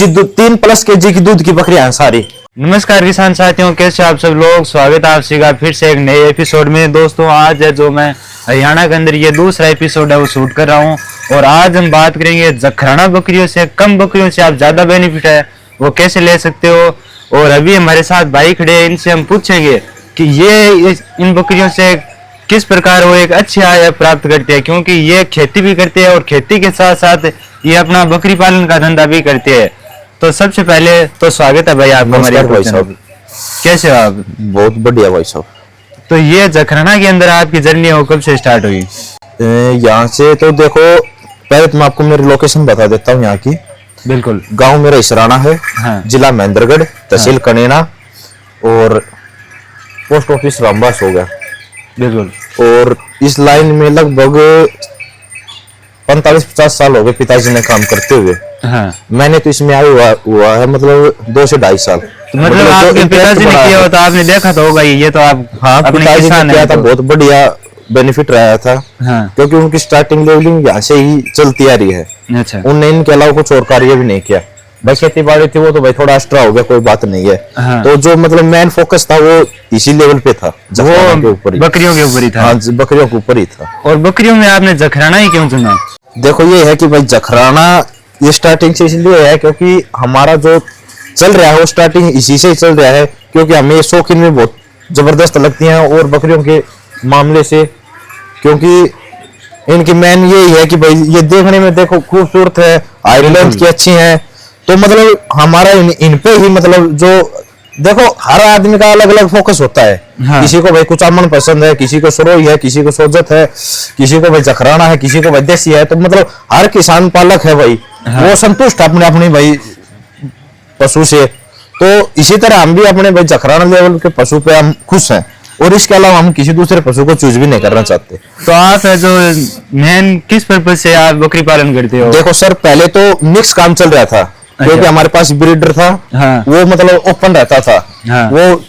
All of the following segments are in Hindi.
3 प्लस केजी की दूध की बकरियां हैं सारी। नमस्कार किसान साथियों, कैसे आप सब लोग। स्वागत है आप सभी का फिर से एक नए एपिसोड में। दोस्तों आज है जो मैं हरियाणा के अंदर ये दूसरा एपिसोड है वो शूट कर रहा हूँ और आज हम बात करेंगे जखराना बकरियों से कम बकरियों से आप ज्यादा बेनिफिट है वो कैसे ले सकते हो। और अभी हमारे साथ भाई खड़े हैं, इनसे हम पूछेंगे कि ये इन बकरियों से किस प्रकार वो एक अच्छी आय प्राप्त करते हैं, क्योंकि ये खेती भी करते हैं और खेती के साथ साथ ये अपना बकरी पालन का धंधा भी करते हैं। तो सबसे पहले तो स्वागत है भाई आपका हमारे भाई साहब। कैसे हो आप? बहुत बढ़िया भाई साहब। तो ये जखराना के अंदर आपकी जर्नी वो कब से स्टार्ट हुई? यहाँ से तो देखो, पहले तो मैं आपको मेरी लोकेशन बता देता हूँ यहाँ की। बिल्कुल। गांव मेरा इसराना है, हाँ। जिला महेंद्रगढ़, तहसील कनेना और पोस्ट ऑफिस रामबास हो गया। बिल्कुल। और इस लाइन में लगभग 45-50 साल हो गए पिताजी ने काम करते हुए। हाँ। मैंने तो इसमें आया हुआ है मतलब 2 से 2.5 साल। मतलब आपके पिताजी ने किया हो तो आपने देखा तो होगा ये तो आप। हाँ, पिताजी ने किया था, बहुत बढ़िया बेनिफिट रहा था। हाँ। क्योंकि उनकी स्टार्टिंग लेवलिंग यहाँ से ही चलती आ रही है। अच्छा। उनने इनके अलावा कुछ और कार्य भी नहीं किया। भाई खेती बाड़ी थी वो तो भाई थोड़ा एक्स्ट्रा हो गया, कोई बात नहीं है। हाँ। तो जो मतलब मेन फोकस था वो इसी लेवल पे था, जखराना के ऊपर ही, बकरियों के ऊपर ही था। हाँ, बकरियों के ऊपर ही था। और बकरियों में आपने जखराना ही क्यों चुना? देखो ये है कि भाई जखराना ये स्टार्टिंग से इसलिए है क्योंकि हमारा जो चल रहा है वो स्टार्टिंग इसी से ही चल रहा है, क्योंकि हमें ये शौकीन में बहुत जबरदस्त लगती हैं और बकरियों के मामले से, क्योंकि इनकी मेन यही है कि भाई ये देखने में देखो खूबसूरत है, हाई लेंथ की अच्छी है। तो मतलब हमारा इन पे ही मतलब जो देखो हर आदमी का अलग अलग फोकस होता है। हाँ। किसी को भाई कुछ अमन पसंद है, किसी को सरोई है, किसी को सोजत है, किसी को भाई जखराना है, किसी को भाई देसी है। तो मतलब हर किसान पालक है भाई। हाँ। वो संतुष्ट अपने अपने भाई पशु से। तो इसी तरह हम भी अपने भाई जखराना लेवल के पशु पे हम खुश हैं और इसके अलावा हम किसी दूसरे पशु को चूज भी नहीं करना चाहते। तो आप जो मेन किस पर्पज से आप बकरी पालन करते हो? देखो सर, पहले तो मिक्स काम चल रहा था। क्योंकि अच्छा। हमारे पास ब्रीडर था। हाँ। वो मतलब ओपन रहता था। हाँ। वो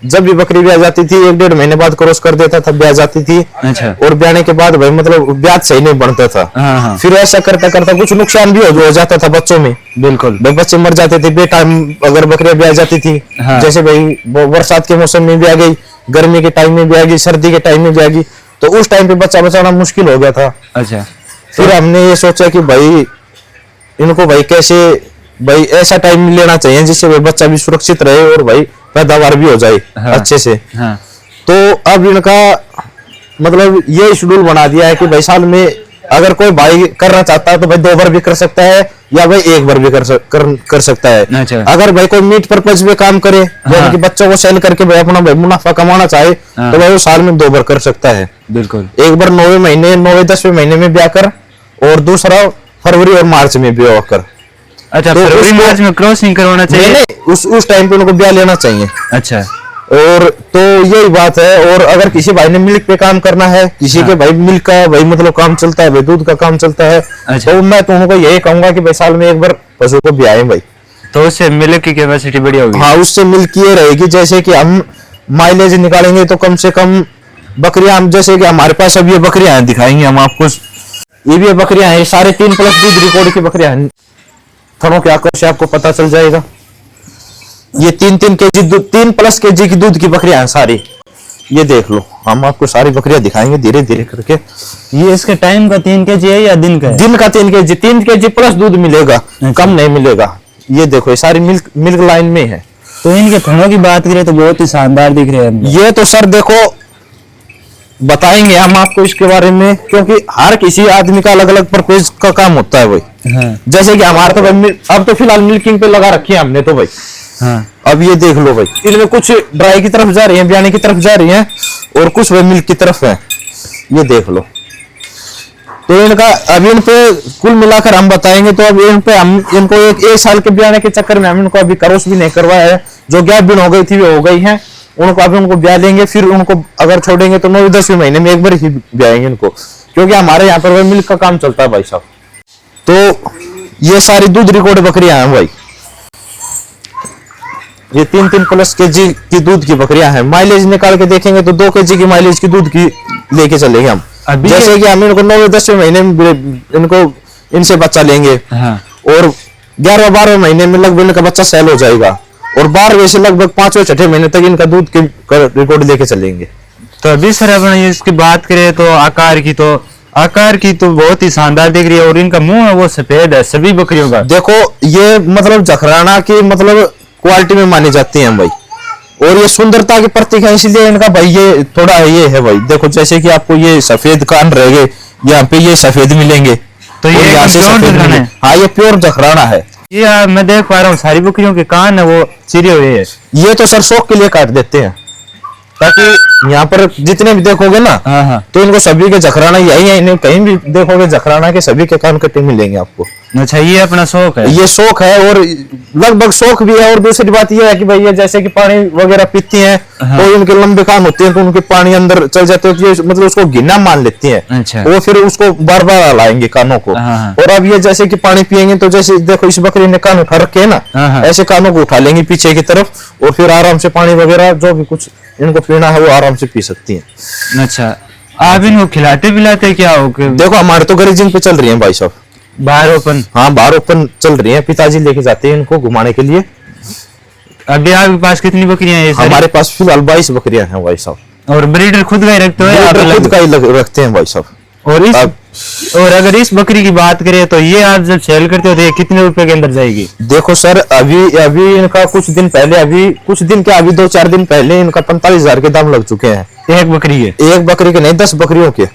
जब भी बकरी ब्याह जाती थी 1-1.5 महीने बाद क्रॉस कर देता था, ब्याह जाती थी। अच्छा। और ब्याहने के बाद भाई मतलब ब्याज सही नहीं बनता था। हाँ। फिर ऐसा करता करता कुछ नुकसान भी हो जाता था बच्चों में। बिल्कुल। भाई बच्चे मर जाते थे बेटाइम अगर बकरियां ब्याह जाती थी। हाँ। जैसे भाई बरसात के मौसम में भी आ गई, गर्मी के टाइम में भी आ गई, सर्दी के टाइम में भी आ गई, तो उस टाइम पे बच्चा बचाना मुश्किल हो गया था। अच्छा। फिर हमने ये सोचा कि भाई इनको भाई कैसे भाई ऐसा टाइम लेना चाहिए जिससे भाई बच्चा भी सुरक्षित रहे और भाई पैदावार भी हो जाए। हाँ। अच्छे से। हाँ। तो अब इनका मतलब ये शेड्यूल बना दिया है कि भाई साल में अगर कोई भाई करना चाहता है तो भाई 2 बार भी कर सकता है या भाई 1 बार भी कर सकता है। अच्छा। अगर भाई कोई मीट पर्पज में काम करे, हाँ। कि बच्चों को सेल करके भाई अपना भाई मुनाफा कमाना चाहे, हाँ। तो भाई वो साल में 2 बार कर सकता है। बिल्कुल। एक बार 9वें महीने 9वें-10वें महीने में ब्याह कर और दूसरा फरवरी और मार्च में ब्याह कर। अच्छा। तो फरवरी मार्च में क्रॉसिंग करवाना चाहिए। नहीं, उस टाइम पे उनको ब्याह लेना चाहिए। अच्छा। और तो यही बात है। और अगर किसी भाई ने मिल्क पे काम करना है, किसी के भाई मिल्क का भाई मतलब काम चलता है, भाई दूध का काम चलता है। अच्छा। तो मैं तुमको यही कहूंगा कि भाई साल में 1 बार पशु को ब्याहें भाई, तो उससे मिल्क की कैपेसिटी बढ़िया होगी। हाँ, उससे मिल्क ये रहेगी जैसे कि हम माइलेज निकालेंगे तो कम से कम बकरियां हम जैसे कि हमारे पास अब ये बकरियां दिखाएंगे हम आपको। ये भी बकरियां हैं, सारे 3 प्लस दूध रिकॉर्ड की बकरियां हैं। थनों के आकर से आपको पता चल जाएगा। ये 3-3 केजी 3 प्लस केजी की दूध की बकरियां हैं सारी। ये देख लो, हम आपको सारी बकरियां दिखाएंगे धीरे धीरे करके। ये इसके टाइम का 3 केजी है या दिन का है? दिन का 3 केजी, 3 केजी प्लस दूध मिलेगा। अच्छा। कम नहीं मिलेगा। ये देखो ये सारी मिल्क लाइन में है। तो इनके थनों की बात करें तो बहुत ही शानदार दिख रहे हैं। ये तो सर देखो बताएंगे हम आपको इसके बारे में, क्योंकि हर किसी आदमी का अलग अलग पर्पज का काम होता है भाई। हाँ। जैसे कि हमारा तो भाई अब तो फिलहाल मिल्किंग पे लगा रखी है हमने तो भाई। हाँ। अब ये देख लो भाई, इनमें कुछ ड्राई की तरफ जा रही है, ब्याने की तरफ जा रही है और कुछ भाई मिल्क की तरफ है। ये देख लो। तो इनका अभी इन पे कुल मिलाकर हम बताएंगे। तो अब इन पे हम इनको एक साल के ब्याने के चक्कर में हम इनको अभी क्रॉस भी नहीं करवाया है। जो गैप बिन हो गई थी वो हो गई है। उनको अभी उनको ब्याह लेंगे, फिर उनको अगर छोड़ेंगे तो 9-10वें महीने में 1 बार ही ब्याहेंगे इनको, क्योंकि हमारे यहाँ पर मिल्क का काम चलता है भाई साहब। तो ये सारी दूध रिकॉर्ड बकरियां हैं भाई। ये 3-3 प्लस केजी की दूध की बकरियां हैं। माइलेज निकाल के देखेंगे तो 2 केजी की माइलेज की दूध की लेके चलेंगे हम। जैसे कि हम इनको 9-10वें महीने में इनको इनसे बच्चा लेंगे। हाँ। और 11-12 महीने में लगभग इनका बच्चा सेल हो जाएगा और 12वें से लगभग 5वें-6ठे महीने तक इनका दूध की रिकॉर्ड लेके चलेंगे। तो अभी सर अपन इसकी बात करें तो आकार की तो बहुत ही शानदार दिख रही है और इनका मुंह है वो सफेद है सभी बकरियों का। देखो ये मतलब जखराना की मतलब क्वालिटी में मानी जाती है भाई, और ये सुंदरता की प्रतीक है, इसलिए इनका भाई ये थोड़ा ये है भाई। देखो जैसे कि आपको ये सफेद कान रहेंगे, यहाँ पे ये सफेद मिलेंगे, तो ये यहाँ से सफेद मिलेंगे। हाँ ये प्योर जखराना है। ये मैं देख पा रहा हूँ सारी बकरियों के कान है वो चिरे हुए है। ये तो सर शौक के लिए काट देते हैं, ताकि यहाँ पर जितने भी देखोगे ना, हाँ। तो इनको सभी के जखराना यही है, इन्हें कहीं भी देखोगे जखराना के सभी के कान कटे मिलेंगे आपको। अच्छा ये अपना शौक है, ये शौक है और लगभग शौक भी है। और दूसरी बात ये है कि भाई ये जैसे कि पानी वगैरह पीती हैं, हाँ। तो इनके लंबे कान होते हैं, तो उनके पानी अंदर चल जाते हैं, तो ये मतलब उसको गिना मान लेती हैं। अच्छा। वो फिर उसको बार बार हलाएंगे कानों को। हाँ। और अब ये जैसे कि पानी पियेंगे, तो जैसे देखो इस बकरी ने कान उठा रखे है ना, हाँ। ऐसे कानों को उठा लेंगे पीछे की तरफ, और फिर आराम से पानी वगैरह जो भी कुछ इनको पीना है वो आराम से पी सकती हैं। अच्छा आप इनको खिलाते पिलाते क्या हो? देखो हमारे तो ग्रेजिंग पे चल रही है भाई साहब, बाहर ओपन। हाँ बाहर ओपन चल रही है, पिताजी लेके जाते हैं इनको घुमाने के लिए। अभी आपके पास कितनी बकरियां हैं? हमारे पास फिलहाल 22 बकरियां हैं भाई साहब। और ब्रीडर खुद का ही रखते हो या ब्रीडर खुद का ही रखते हैं भाई साहब। और अगर इस बकरी की बात करें तो ये आप जब सेल करते हो तो ये कितने रुपए के अंदर जाएगी? देखो सर अभी इनका कुछ दिन पहले, अभी कुछ दिन क्या, अभी 2-4 दिन पहले इनका 45,000 के दाम लग चुके हैं। एक बकरी के? एक बकरी के नहीं, 10 बकरियों के।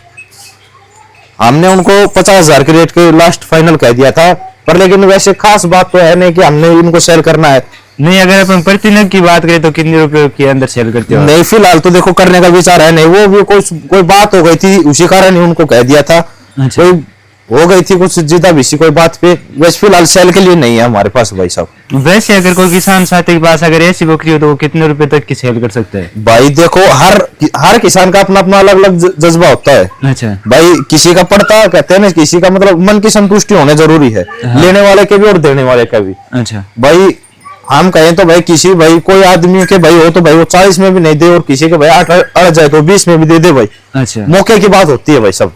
हमने उनको 50,000 के रेट के लास्ट फाइनल कह दिया था, पर लेकिन वैसे खास बात तो है नहीं कि हमने इनको सेल करना है। नहीं, अगर अपन प्रति नग की बात करें तो कितने रुपए के अंदर सेल करते हो? नहीं फिलहाल तो देखो करने का विचार है नहीं, वो भी कोई बात हो गई थी, उसी कारण ही उनको कह दिया था। अच्छा। कोई हो गई थी कुछ जिदा भी कोई बात पे, वैसे फिलहाल सेल के लिए नहीं है हमारे पास भाई साहब। वैसे अगर कोई किसान साथी के पास अगर ऐसी बकरी हो तो वो कितने रुपए तक की सेल कर सकते हैं? भाई देखो हर किसान का अपना अपना अलग अलग जज्बा होता है। अच्छा। भाई किसी का पड़ता कहते हैं ना, किसी का मतलब मन की संतुष्टि होना जरूरी है। हाँ। लेने वाले के भी और देने वाले का भी। अच्छा। भाई हम कहें तो भाई किसी भाई कोई आदमी के भाई हो तो भाई वो 40 में भी नहीं दे, और किसी के भाई 8 अड़ जाए तो 20 में भी दे दे भाई। अच्छा। मौके की बात होती है भाई सब।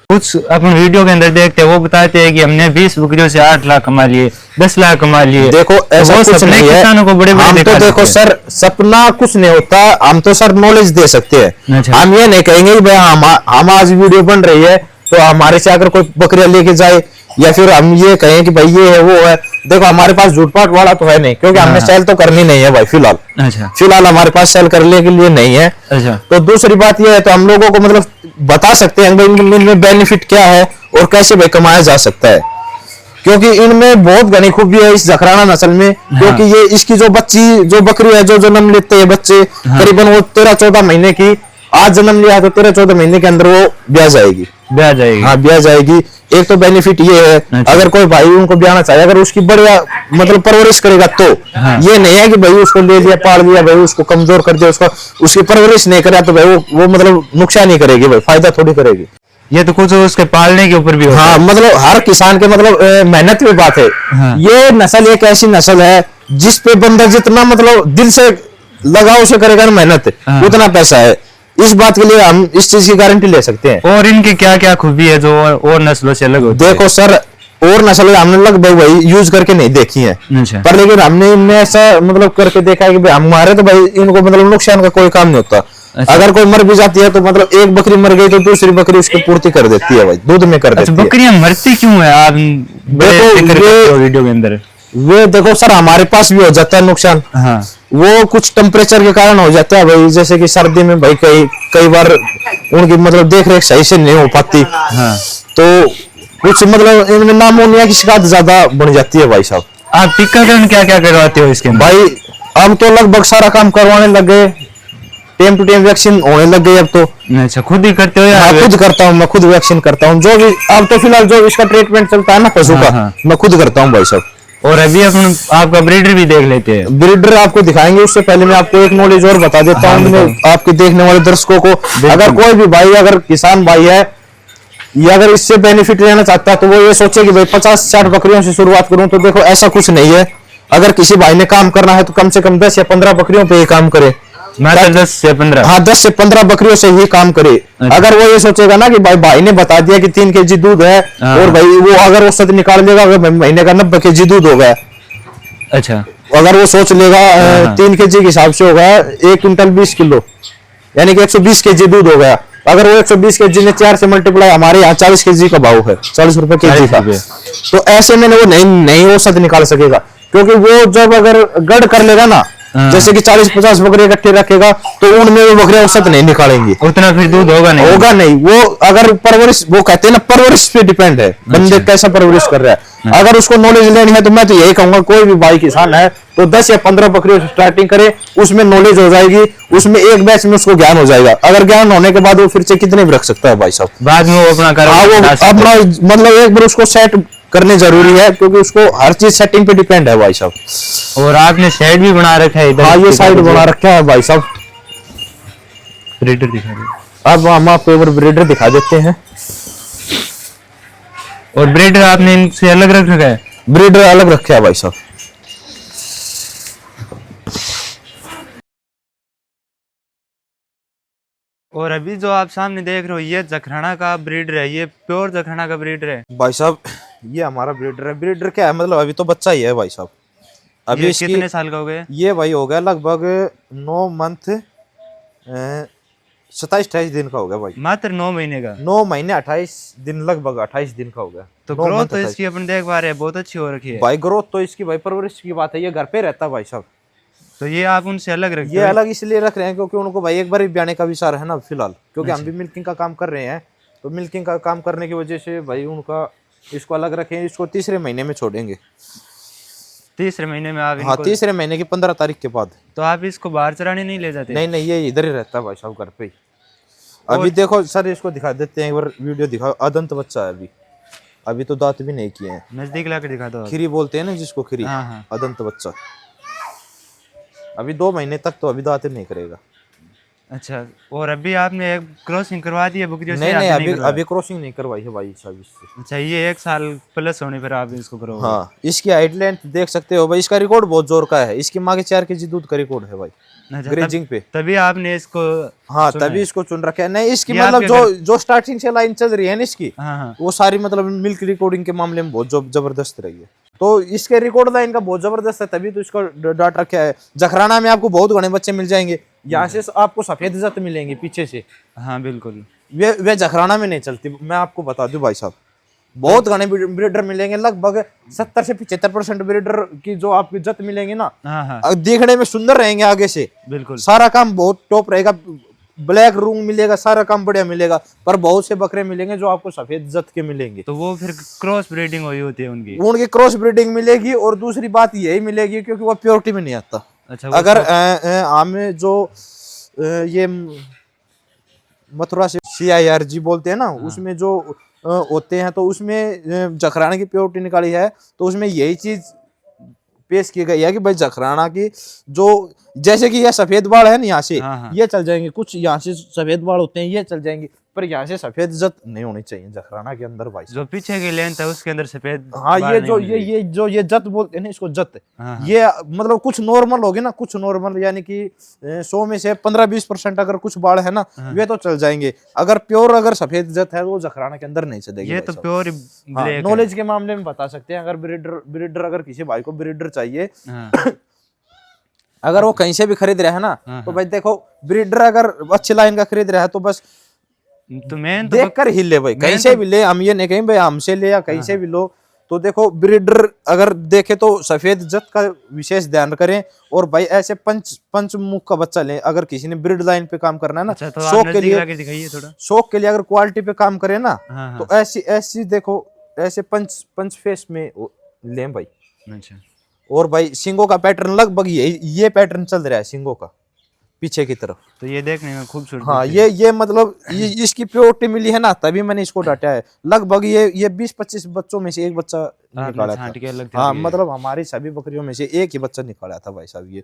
कुछ अपन वीडियो के अंदर देखते हैं वो बताते हैं कि हमने 20 बकरियों से 8 लाख कमा लिए, 10 लाख कमा लिए। देखो ऐसा तो कुछ नहीं है, किसानों को बड़े हम तो देखो सर सपना कुछ नहीं होता, हम तो सर नॉलेज दे सकते हैं। अच्छा। हम ये नहीं कहेंगे कि भाई हम आज वीडियो बन रही है तो हमारे से अगर कोई बकरियां लेके जाए, या फिर हम ये कहें कि भाई ये है वो है। देखो हमारे पास झूठपाट वाला तो है नहीं, क्योंकि हमने सेल तो करनी नहीं है भाई फिलहाल। अच्छा। फिलहाल हमारे पास सेल करने के लिए नहीं है। अच्छा। तो दूसरी बात ये है, तो हम लोगों को मतलब बता सकते हैं इनमें बेनिफिट क्या है और कैसे भाई कमाया जा सकता है, क्योंकि इनमें बहुत घनी खूबी है इस जखराना नस्ल में। क्योंकि ये इसकी जो बकरी है जो जन्म लेते हैं बच्चे, करीबन वो 13-14 महीने की आज जन्म लिया है, तो 13-14 महीने के अंदर वो ब्याह जाएगी। हाँ ब्याह जाएगी। एक तो बेनिफिट ये है, अगर कोई भाई उनको ब्याहना चाहे, अगर उसकी बढ़िया मतलब परवरिश करेगा तो ये नहीं है कि भाई उसको ले लिया पाल लिया भाई उसको कमजोर कर दिया, उसकी परवरिश नहीं करा तो भाई वो मतलब नुकसान ही करेगी भाई, फायदा थोड़ी करेगी। ये तो कुछ उसके पालने के ऊपर भी होता हाँ है। मतलब हर किसान के मतलब मेहनत की बात है। हाँ। ये नस्ल एक ऐसी नस्ल है जिस पे बंदा जितना मतलब दिल से लगाव से करेगा ना मेहनत, हाँ। उतना पैसा है। इस बात के लिए हम इस चीज की गारंटी ले सकते हैं। और इनकी क्या क्या खूबी है जो और नस्लों से अलग होती है? देखो सर और नस्ल हमने लगभग भाई यूज करके नहीं देखी है, अच्छा। पर लेकिन हमने इनमें ऐसा मतलब करके देखा है कि भाई हमारे तो भाई इनको मतलब नुकसान का कोई काम नहीं होता। अच्छा। अगर कोई मर भी जाती है तो मतलब एक बकरी मर गई तो दूसरी बकरी उसकी पूर्ति कर देती है भाई, दूध में कर देती है। बकरियां मरती क्यों है? आप देखो वीडियो के अंदर वे देखो सर हमारे पास भी हो जाता है नुकसान। हाँ। वो कुछ टेम्परेचर के कारण हो जाता है भाई, जैसे कि सर्दी में भाई कई बार उनकी मतलब देख रेख सही से नहीं हो पाती। हाँ। तो कुछ मतलब इनमें नामोनिया की शिकायत ज्यादा बढ़ जाती है भाई साहब। आप टीकाकरण क्या क्या करवाते हो इसके अंदर? भाई हम तो लगभग सारा काम करवाने लग गए, टाइम टू टाइम वैक्सीन होने लग गई अब तो। अच्छा खुद ही करते हो या? हाँ खुद करता हूँ, मैं खुद वैक्सीन करता हूँ। जो भी अब तो फिलहाल जो इसका ट्रीटमेंट चलता है ना पशु हाँ, का, हाँ। मैं खुद करता हूँ भाई साहब। और अभी अपन आपका ब्रीडर भी देख लेते हैं। ब्रीडर आपको दिखाएंगे, उससे पहले मैं आपको एक नॉलेज और बता देता हाँ, हूँ आपके देखने वाले दर्शकों को। अगर कोई भी भाई अगर किसान भाई है या अगर इससे बेनिफिट लेना चाहता है तो वो ये सोचे कि भाई 50-60 बकरियों से शुरुआत करूं, तो देखो ऐसा कुछ नहीं है। अगर किसी भाई ने काम करना है तो कम से कम 10 या 15 बकरियों पे ये काम करे, मात्र 10 से 15। हाँ 10 से 15 बकरियों से ही काम करे। अगर वो ये सोचेगा ना कि भाई ने बता दिया कि 3 kg दूध है, और भाई वो अगर वो सच निकाल लेगा, अगर महीने का 90 kg दूध हो गया, अच्छा, अगर वो सोच लेगा 3 kg के हिसाब से होगा 1 क्विंटल 20 किलो, यानी कि 120 kg दूध हो गया। अगर वो 120 kg ने 4 से मल्टीप्लाई, हमारे यहाँ 40 kg का भाव है, 40 रुपए kg का, तो ऐसे में वो नहीं वो सच निकाल सकेगा, क्योंकि वो जब अगर गढ़ कर लेगा ना, जैसे कि 40-50 बकरे इकट्ठे रखेगा, तो उनमें वो बकरियां औसत नहीं निकालेंगी, उतना फिर दूध होगा नहीं। वो अगर परवरिश, वो कहते हैं ना परवरिश पे डिपेंड है, बंदे कैसा परवरिश कर रहा है। अगर उसको नॉलेज लेनी है तो मैं तो यही कहूंगा, कोई भी भाई किसान है तो 10 या 15 बकरियों से स्टार्टिंग करे, उसमें नॉलेज हो जाएगी, उसमें एक बैच में उसको ज्ञान हो जाएगा। अगर ज्ञान होने के बाद वो फिर से कितने भी रख सकता है भाई साहब, बाद में वो अपना अपना मतलब एक बार उसको सेट करने जरूरी है, क्योंकि उसको हर चीज सेटिंग पे डिपेंड है भाई साहब। और आपने शेड भी बना रखा है इधर? हाँ ये साइड बना रखा है भाई साहब। ब्रीडर दिखा दो। अब हम आपको एक बार ब्रीडर दिखा देते हैं। और ब्रीडर आपने इनसे अलग रख रखा है? ब्रीडर अलग रखा है भाई साहब। और अभी जो आप सामने देख रहे हो ये जखराना का ब्रीडर है, ये प्योर जखराना का ब्रीडर है भाई साहब। ये हमारा ब्रीडर है। ब्रीडर क्या है, मतलब अभी तो बच्चा ही है भाई साहब। अभी ये कितने साल का हो गया? ये भाई हो गया लगभग 9 मंथ 27-28 दिन का हो गया भाई। मात्र 9 महीने का? 9 महीने 28 दिन, लगभग 28 दिन का हो गया। तो ग्रोथ तो इसकी अपन देख पा रहे हैं बहुत अच्छी हो रखी है भाई। ग्रोथ तो इसकी भाई, परवरिश की बात है, ये घर पे रहता है भाई साहब। तो ये आप उनसे अलग रखते ये अलग इसलिए रख रहे हैं क्योंकि उनको भाई एक बार ही ब्याने का विचार है ना फिलहाल, क्योंकि हम भी मिल्किंग का काम कर रहे हैं, तो मिल्किंग का काम करने की वजह से भाई उनका इसको अलग रखें। इसको तीसरे महीने में छोड़ेंगे। तीसरे महीने में आप हाँ, तीसरे महीने की 15 तारीख के बाद। तो आप इसको बाहर चराने नहीं ले जाते? नहीं, ये इधर ही रहता है भाई साहब, घर पे ही। अभी देखो सर, इसको दिखा देते हैं एक बार, वीडियो दिखाओ। अदंत बच्चा है अभी तो दांत भी नहीं किए हैं। नजदीक लाकर दिखा दो। खीरी बोलते हैं ना जिसको, खीरी। हाँ। अदंत बच्चा अभी 2 महीने तक तो अभी दांत नहीं करेगा। अच्छा, और अभी आपने एक क्रॉसिंग करवा दी है बकरियों से? नहीं, अभी क्रॉसिंग नहीं करवाई है भाई साहब इससे। अच्छा, ये 1 साल प्लस होने पर आप इसको करोगे? हाँ, इसकी हाइट लेंथ देख सकते हो भाई। इसका रिकॉर्ड बहुत जोर का है। इसकी माँ के 4 kg दूध का रिकॉर्ड है भाई। ग्रेजिंग पे तभी आपने इसको? हाँ, तभी इसको चुन रखा है। नहीं, इसकी मतलब जो स्टार्टिंग से लाइन चल रही है ना इसकी, वो सारी मतलब मिल्क रिकॉर्डिंग के मामले में बहुत जबरदस्त रही है। तो इसके रिकॉर्ड लाइन का बहुत जबरदस्त है, तभी तो इसको डाट रखा है। जखराना में आपको बहुत घने बच्चे मिल जाएंगे। यहाँ से आपको सफेद जत मिलेंगे पीछे से। हाँ बिल्कुल, वे जखराना में नहीं चलती, मैं आपको बता दूं भाई साहब। बहुत घने ब्रीडर मिलेंगे, लगभग 70 से 75% ब्रीडर की जो आपकी जत मिलेंगे ना, देखने में सुंदर रहेंगे आगे से। बिल्कुल, सारा काम बहुत टॉप रहेगा। ब्लैक रूम मिलेगा, सारा काम बढ़िया मिलेगा। पर बहुत से बकरे मिलेंगे जो आपको सफेद जत के मिलेंगे, तो वो फिर क्रॉस ब्रीडिंग हुई होती है उनकी क्रॉस ब्रीडिंग मिलेगी। और दूसरी बात यही मिलेगी क्योंकि वो प्योरिटी में नहीं आता। अच्छा, अगर हमें जो ये मथुरा से CIRG बोलते हैं ना, उसमें जो होते हैं, तो उसमें जखराना की प्योरिटी निकाली है, तो उसमें यही चीज पेश की गई है कि भाई जखराना की जो, जैसे कि ये सफेद बाल है ना, यहाँ से ये चल जाएंगे, कुछ यहाँ से सफेद बाल होते हैं ये चल जाएंगे, पर यहाँ से सफेद जत नहीं होनी चाहिए जखराना के अंदर भाई। जो पीछे की लेंथ है उसके अंदर सफेद, हाँ, ये जत बोलते हैं ना इसको, जत। ये मतलब कुछ नॉर्मल होगी ना, कुछ नॉर्मल यानी कि 100 में से 15-20% अगर कुछ बाल है ना, वे तो चल जाएंगे। अगर प्योर अगर सफेद जत है वो जखराना के अंदर नहीं चलेगी। ये तो प्योर नॉलेज के मामले में बता सकते हैं। अगर ब्रीडर अगर किसी भाई को ब्रीडर चाहिए, अगर वो कहीं से भी खरीद रहा है ना, तो भाई देखो, ब्रीडर अगर अच्छी लाइन का खरीद रहा है तो बस तो मैं देख कर ही ले भाई, कहीं से भी ले। हम ये नहीं कहीं भाई हमसे ले या कहीं से भी लो। तो देखो, ब्रीडर अगर देखे तो सफेद जत का विशेष ध्यान करें। और भाई ऐसे पंचमुख का बच्चा ले, अगर किसी ने ब्रीड लाइन पे काम करना है ना, शौक के लिए, शौक के लिए अगर क्वालिटी पे काम करे ना, तो ऐसी देखो, ऐसे पंच फेस में ले भाई। अच्छा, और भाई सिंगों का पैटर्न लगभग ये पैटर्न चल रहा है सिंगों का पीछे की तरफ, तो ये देखने में खूबसूरत। हाँ, ये मतलब इसकी प्योरिटी मिली है ना, तभी मैंने इसको डांटा है। लगभग ये 20-25 बच्चों में से एक बच्चा निकाला था। हाँ, मतलब हमारी सभी बकरियों में से एक ही बच्चा निकाला था भाई साहब ये।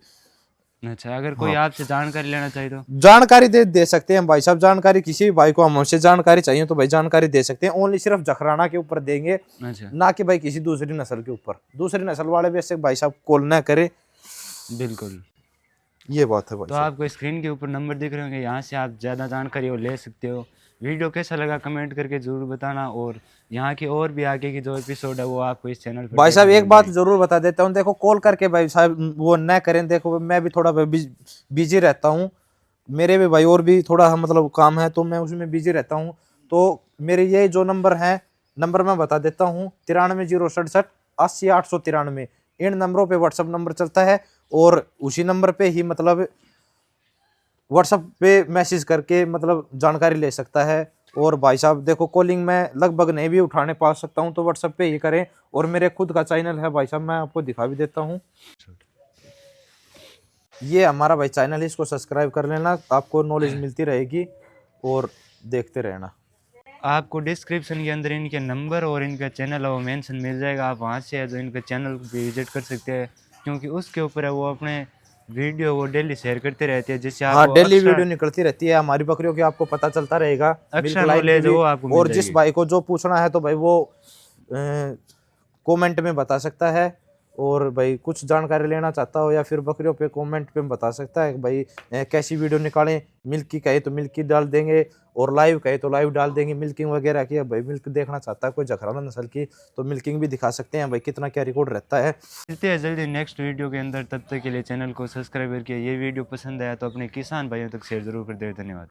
अच्छा, अगर कोई आपसे जानकारी लेना चाहिए तो जानकारी दे सकते हैं भाई साहब। जानकारी किसी भी भाई को हमसे जानकारी चाहिए तो भाई जानकारी दे सकते हैं। ओनली सिर्फ जखराना के ऊपर देंगे। अच्छा, ना कि भाई किसी दूसरी नस्ल के ऊपर। दूसरी नस्ल वाले भी ऐसे भाई साहब कॉल ना करे। बिल्कुल। ये बात है भाई तो साहब। आपको स्क्रीन के ऊपर नंबर दिख रहे होंगे, यहाँ से आप ज़्यादा जानकारी वो ले सकते हो। वीडियो कैसा लगा कमेंट करके ज़रूर बताना, और यहाँ की और भी आगे की जो एपिसोड है वो आपको इस चैनल पर भाई साहब देखने एक मिल बात जाएगी। जरूर बता देता हूँ, देखो कॉल करके भाई साहब वो न करें, देखो मैं भी थोड़ा बिजी रहता हूँ, मेरे भी भाई और भी थोड़ा मतलब काम है, तो मैं उसमें बिजी रहता हूँ। तो मेरे ये जो नंबर है, नंबर मैं बता देता हूँ, 93 067 80 893। इन नंबरों पे व्हाट्सअप नंबर चलता है, और उसी नंबर पे ही मतलब व्हाट्सअप पे मैसेज करके मतलब जानकारी ले सकता है। और भाई साहब देखो कॉलिंग मैं लगभग नहीं भी उठाने पा सकता हूँ, तो व्हाट्सएप पे ही करें। और मेरे खुद का चैनल है भाई साहब, मैं आपको दिखा भी देता हूँ, ये हमारा भाई चैनल है, इसको सब्सक्राइब कर लेना, आपको नॉलेज मिलती रहेगी और देखते रहना। आपको डिस्क्रिप्शन के अंदर इनके नंबर और इनका चैनल है वो मेंशन मिल जाएगा, आप वहाँ से जो इनका चैनल भी विजिट कर सकते हैं, क्योंकि उसके ऊपर है वो अपने वीडियो वो डेली शेयर करते रहते हैं, जिससे हाँ आपको डेली एक्स्ट्रा वीडियो निकलती रहती है हमारी बकरियों की, आपको पता चलता रहेगा, मिल्क लाइन की नॉलेज है भी। वो आपको मिल और जिस जाएगी। भाई को जो पूछना है तो भाई वो कमेंट में बता सकता है, और भाई कुछ जानकारी लेना चाहता हो या फिर बकरियों पे कमेंट पे बता सकता है भाई कैसी वीडियो निकालें, मिल्क की कहे तो मिल्क की डाल देंगे, और लाइव कहे तो लाइव डाल देंगे मिल्किंग वगैरह की। भाई मिल्क देखना चाहता है कोई जखराना नस्ल की, तो मिल्किंग भी दिखा सकते हैं भाई, कितना क्या रिकॉर्ड रहता है। मिलते हैं जल्दी नेक्स्ट वीडियो के अंदर, तब तक के लिए चैनल को सब्सक्राइब करके, ये वीडियो पसंद आया तो अपने किसान भाइयों तक शेयर जरूर कर दें। धन्यवाद।